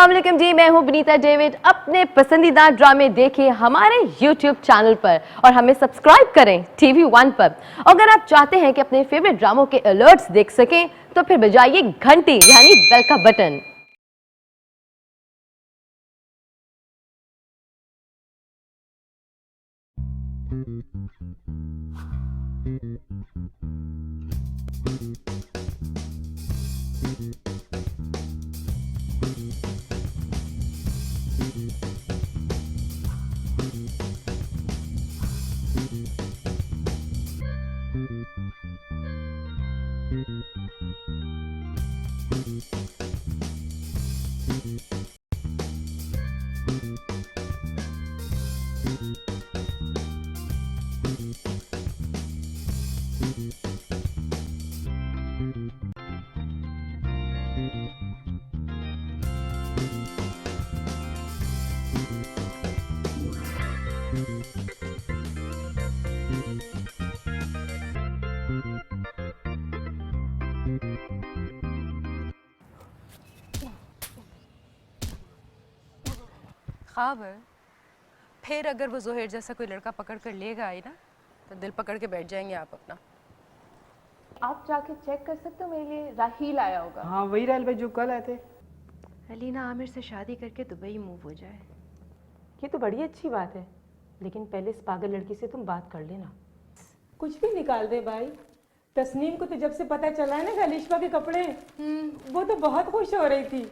अस्सलाम वालेकुम जी, मैं हूं बनीता डेविड। अपने पसंदीदा ड्रामे देखिए हमारे YouTube चैनल पर और हमें सब्सक्राइब करें TV1 पर। अगर आप चाहते हैं कि अपने फेवरेट ड्रामों के अलर्ट्स देख सकें तो फिर बजाइए घंटी यानी बेल का बटन। ख्वाब है फिर अगर वो जोहेर जैसा कोई लड़का पकड़ कर लेगा आई ना तो दिल पकड़ के बैठ जाएंगे आप अपना। आप जाके चेक कर सकते हो, मेरे लिए राहील आया होगा। हाँ वही राहिल भाई जो कल आए थे। अलीना आमिर से शादी करके दुबई मूव हो जाए। ये तो बड़ी अच्छी बात है, लेकिन पहले इस पागल लड़की से तुम बात कर लेना। कुछ भी निकाल दे भाई। तस्नीम को तो जब से पता चला है ना कि अलिशा के कपड़े, वो तो बहुत खुश हो रही थी।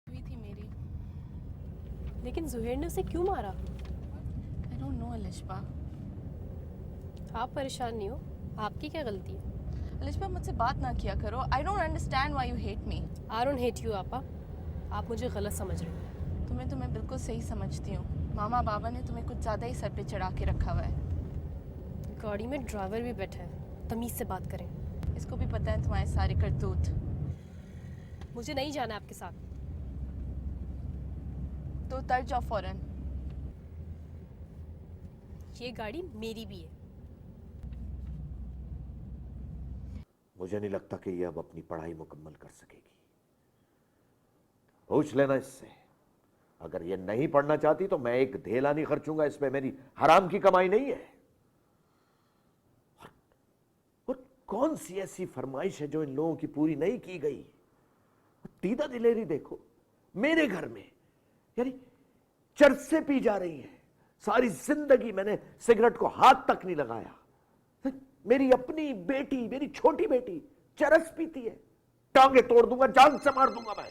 हुई थी मेरी। लेकिन जुहैर ने उसे क्यों मारा? I don't know Alisha. आप परेशान नहीं हो, आपकी क्या गलती है? अलिशबा मुझसे बात ना किया करो। I don't understand why you hate me. I don't hate you आपा, आप मुझे गलत समझ रही हैं। तुम्हें बिल्कुल सही समझती हूँ। मामा बाबा ने तुम्हें कुछ ज़्यादा ही सर पे चढ़ा के रखा हुआ है। गाड़ी में ड्राइवर भी बैठा है, तमीज़ से बात करें। इसको भी पता है तुम्हारे सारे करतूत। मुझे नहीं जाना आपके साथ। तो उतर जाओ फौरन। ये गाड़ी मेरी भी है। मुझे नहीं लगता कि ये अब अपनी पढ़ाई मुकम्मल कर सकेगी। पूछ लेना इससे। अगर ये नहीं पढ़ना चाहती तो मैं एक धेला नहीं खर्चूंगा इस पे, मेरी हराम की कमाई नहीं है। और कौन सी ऐसी फरमाइश है जो इन लोगों की पूरी नहीं की गई? दीदा दिलेरी देखो, मेरे घर में यानी चरसे पी जा रही है। सारी जिंदगी मैंने सिगरेट को हाथ तक नहीं लगाया। मेरी अपनी बेटी, मेरी छोटी बेटी चरस पीती है। टांगे तोड़ दूंगा, जान से मार दूंगा मैं।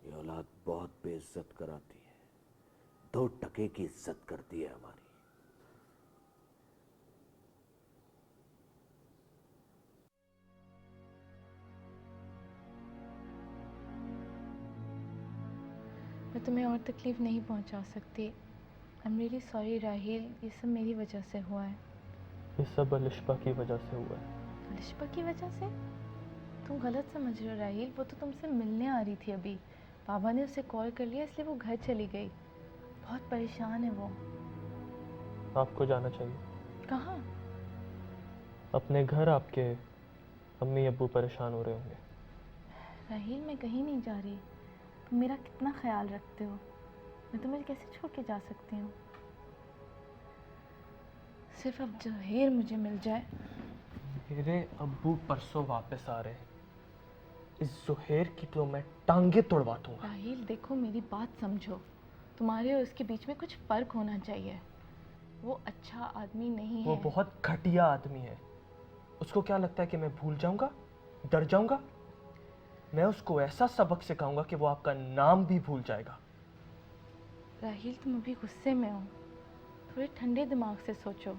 ये औलाद बहुत बेइज्जत कराती है, 2 टके की इज्जत करती है हमारी। मैं तुम्हें और तकलीफ़ नहीं पहुंचा सकती। आई एम रियली सॉरी राहील, ये सब मेरी वजह से हुआ है। ये सब अलिशबा की वजह से हुआ है। अलिशबा की वजह से? तुम गलत समझ रहे हो राहील, वो तो तुमसे मिलने आ रही थी अभी। बाबा ने उसे कॉल कर लिया इसलिए वो घर चली गई। बहुत परेशान है वो। आपको जाना चाहिए। कहाँ? अपने घर। आपके अम्मी अब्बू परेशान हो रहे होंगे। राहील मैं कहीं नहीं जा रही। तुम मेरा कितना ख्याल रखते हो, मैं तुम्हें कैसे छोड़ के जा सकती हूँ? सिर्फ अब ज़ोहैर मुझे मिल जाए। मेरे अब्बू परसों वापस आ रहे हैं। इस ज़ोहैर की तो मैं टांगे तोड़वा दूंगा। राहील देखो मेरी बात समझो, तुम्हारे और उसके बीच में कुछ फ़र्क होना चाहिए। वो अच्छा आदमी नहीं है। वो बहुत घटिया आदमी है। उसको क्या लगता है कि मैं भूल जाऊंगा, डर जाऊंगा? मैं उसको ऐसा सबक सिखाऊंगा कि वो आपका नाम भी भूल जाएगा। राहील तुम अभी गुस्से में हो, थोड़े ठंडे दिमाग से सोचो।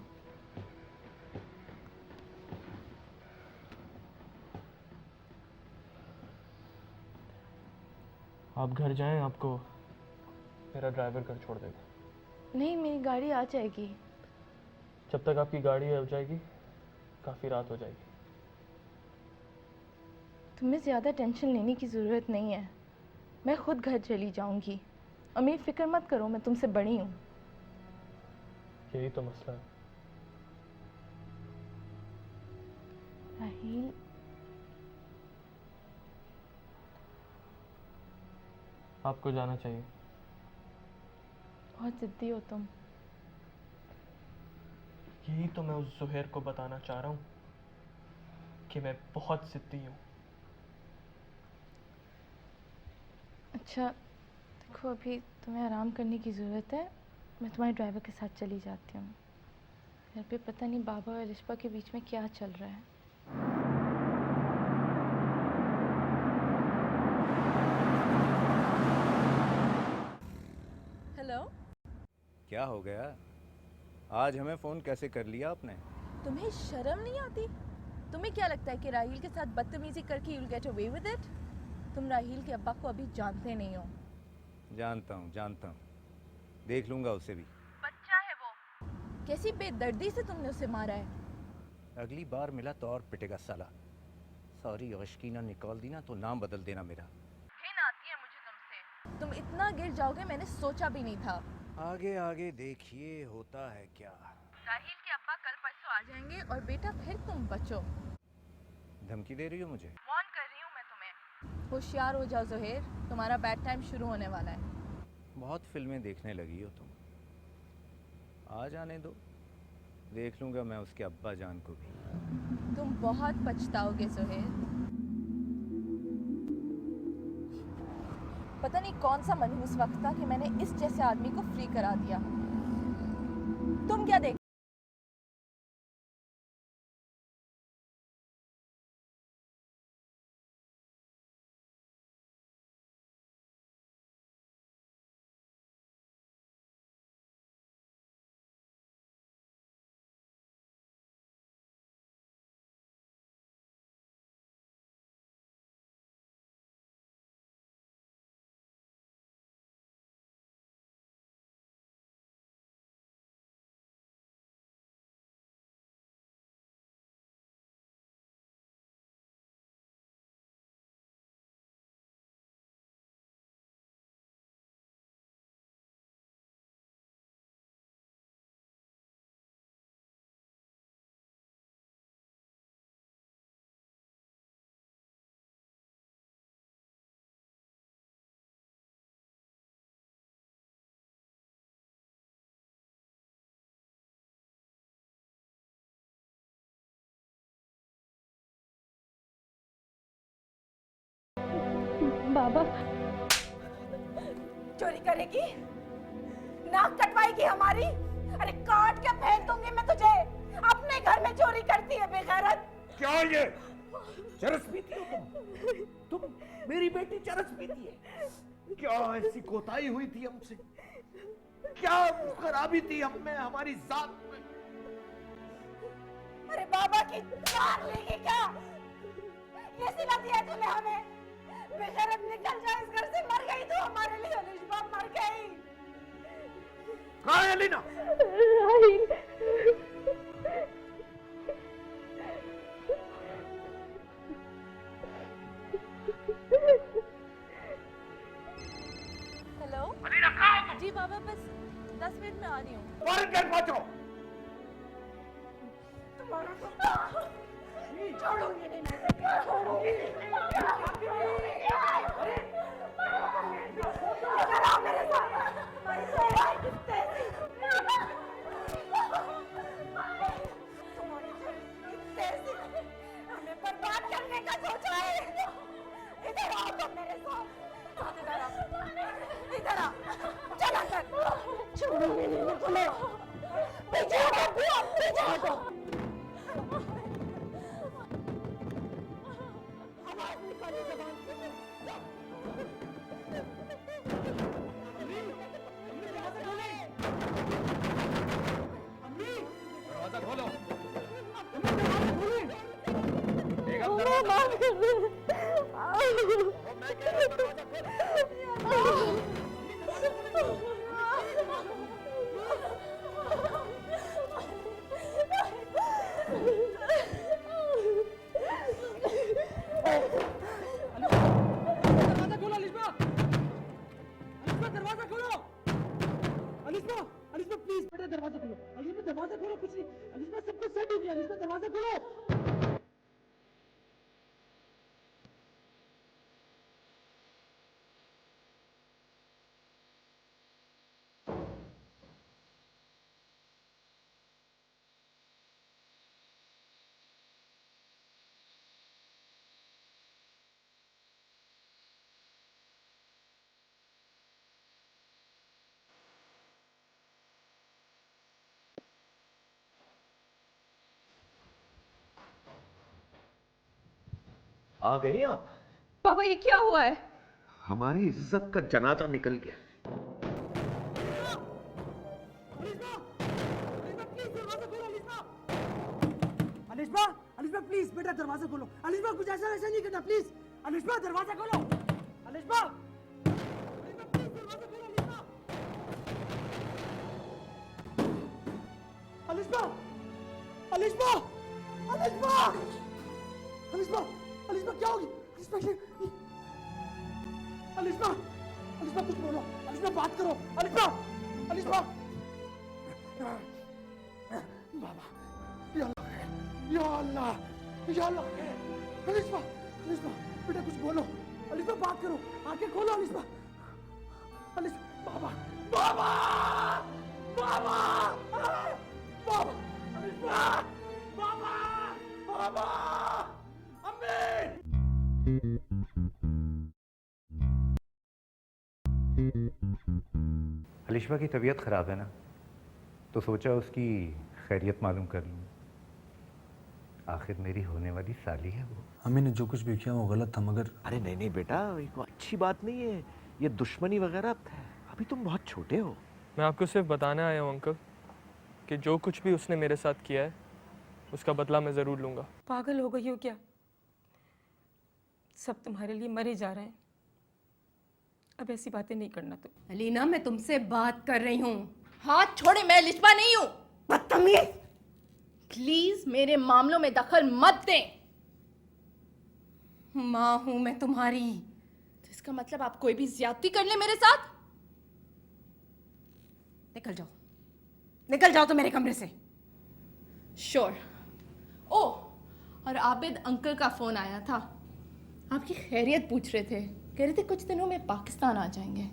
आप घर जाएं, आपको मेरा ड्राइवर घर छोड़ देगा। नहीं मेरी गाड़ी आ जाएगी। जब तक आपकी गाड़ी आ जाएगी काफ़ी रात हो जाएगी। तुम्हें ज़्यादा टेंशन लेने की ज़रूरत नहीं है, मैं खुद घर चली जाऊंगी। और मेरी फ़िक्र मत करो, मैं तुमसे बड़ी हूँ। यही तो मसला है। राहील आपको जाना चाहिए। बहुत ज़िद्दी हो तुम। यही तो मैं उस ज़ोहैर को बताना चाह रहा हूँ कि मैं बहुत ज़िद्दी हूँ। अच्छा देखो अभी तुम्हें आराम करने की ज़रूरत है, मैं तुम्हारे ड्राइवर के साथ चली जाती हूँ। घर पे पता नहीं बाबा और अलिशबा के बीच में क्या चल रहा है। हेलो। क्या हो गया? आज हमें फ़ोन कैसे कर लिया आपने? तुम्हें शर्म नहीं आती? तुम्हें क्या लगता है कि राहील के साथ बदतमीजी करके you'll get away with it? तुम राहील के अब्बा को अभी जानते नहीं हो। जानता हूँ। देख लूँगा उसे भी। बच्चा है वो। कैसी बेदर्दी से तुमने उसे मारा है। अगली बार मिला तो और पिटेगा साला। सॉरी यशकीना निकाल दी ना तो नाम बदल देना मेरा। घिन आती है मुझे तुमसे। तुम इतना गिर जाओगे मैंने सोचा भी नहीं था। आगे आगे देखिए होता है क्या। राहील के अब्बा कल परसों आ जाएंगे और बेटा फिर तुम बचो। धमकी दे रही हो मुझे? वार्न कर रही हूँ मैं तुम्हें। होशियार हो जाओ ज़ोहैर, तुम्हारा बैड टाइम शुरू होने वाला है। बहुत फिल्में देखने लगी हो तुम। आ जाने दो, देख लूँगा मैं उसके अब्बा जान को भी। तुम बहुत पछताओगे ज़ोहैर। पता नहीं कौन सा मनहूस वक्त था कि मैंने इस जैसे आदमी को फ्री करा दिया। तुम क्या देख बाबा चोरी करेगी, नाक कटवाएगी हमारी। अरे काट के फेंक दूंगी मैं तुझे। अपने घर में चोरी करती है बेगैरत। क्या ये चरस पीती हो तुम मेरी बेटी चरस पीती है। क्या ऐसी कोताही हुई थी हमसे, क्या खराबी थी हम में, हमारी जात में। अरे बाबा की जान लेगी क्या? ये सिला दिया तूने हमें। बेगैरत निकल जा इस घर से। मर गई तू हमारे लिए अलिशबा, मर गई। कहाँ है अलीना? हेलो अलीना कहाँ हो तुम? जी बाबा, बस 10 मिनट में आ रही हूँ। फौरन घर पहुंचो। छोड़ूंगी नहीं मैं। छोड़ूंगी नहीं। इधर आओ मेरे साथ। तुम्हारी तेजी हमें बर्बाद करने का सोचा है। इधर आओ तुम मेरे साथ। इधर आओ, इधर आओ। चला कर। छोड़ूंगी नहीं मैं तुम्हें। पीछे हटो, पीछे हटो। आवाज निकाली जबान से। दरवाजा खोलो। माफ कर दे। मैं कह रहा हूं दरवाजा खोलो। आ गए आप? पापा ये क्या हुआ है? हमारी इज्जत का जनाजा निकल गया। अलिशबा, अलिशबा प्लीज बेटा दरवाजा खोलो। अलिशबा कुछ ऐसा वैसा नहीं करना प्लीज। अलिशबा दरवाजा खोलो। अलिशबा, अलिशबा प्लीज दरवाजा खोलो। अलिशबा, अलिशबा, अलिशबा, अलिशबा, अलिशबा, अलिशबा क्या होगी? अलिशबा, अलिशबा कुछ बोलो। अलिशबा बात करो। अलिशबा, अलिशबा। बाबा या अल्लाह, या अल्लाह। अलिशबा, अलिशबा बेटा कुछ बोलो। अलिशबा बात करो, आंखें खोलो। अलिशबा, अलिशबा, बाबा, बाबा, बाबा, बाबा, अलिशबा, बाबा, बाबा, अम्मी। अलिशबा की तबीयत ख़राब है ना, तो सोचा उसकी खैरियत मालूम कर लूँ। आखिर मेरी होने वाली साली है वो। हमें ने जो कुछ भी किया वो गलत था, मगर अरे नहीं नहीं बेटा, ये कोई अच्छी बात नहीं है। ये दुश्मनी वगैरह अभी तुम बहुत छोटे हो। मैं आपको सिर्फ बताने आया हूँ अंकल कि जो कुछ भी उसने मेरे साथ किया है उसका बदला मैं ज़रूर लूँगा। पागल हो गई हो क्या? सब तुम्हारे लिए मरे जा रहे हैं। अब ऐसी बातें नहीं करना तुम। अलीना मैं तुमसे बात कर रही हूँ। हाथ छोड़े, मैं लिस्बा नहीं हूँ। बदतमीज। प्लीज मेरे मामलों में दखल मत दें। माँ हूं मैं तुम्हारी। तो इसका मतलब आप कोई भी ज्यादती कर ले मेरे साथ? निकल जाओ, निकल जाओ तो मेरे कमरे से। श्योर। ओ, और आबिद अंकल का फोन आया था, आपकी खैरियत पूछ रहे थे। कह रहे थे कुछ दिनों में पाकिस्तान आ जाएंगे।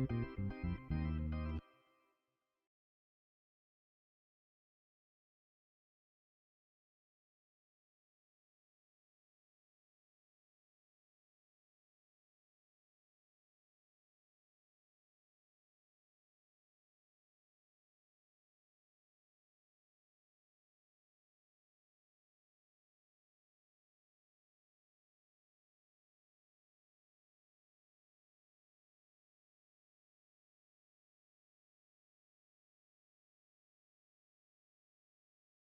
है।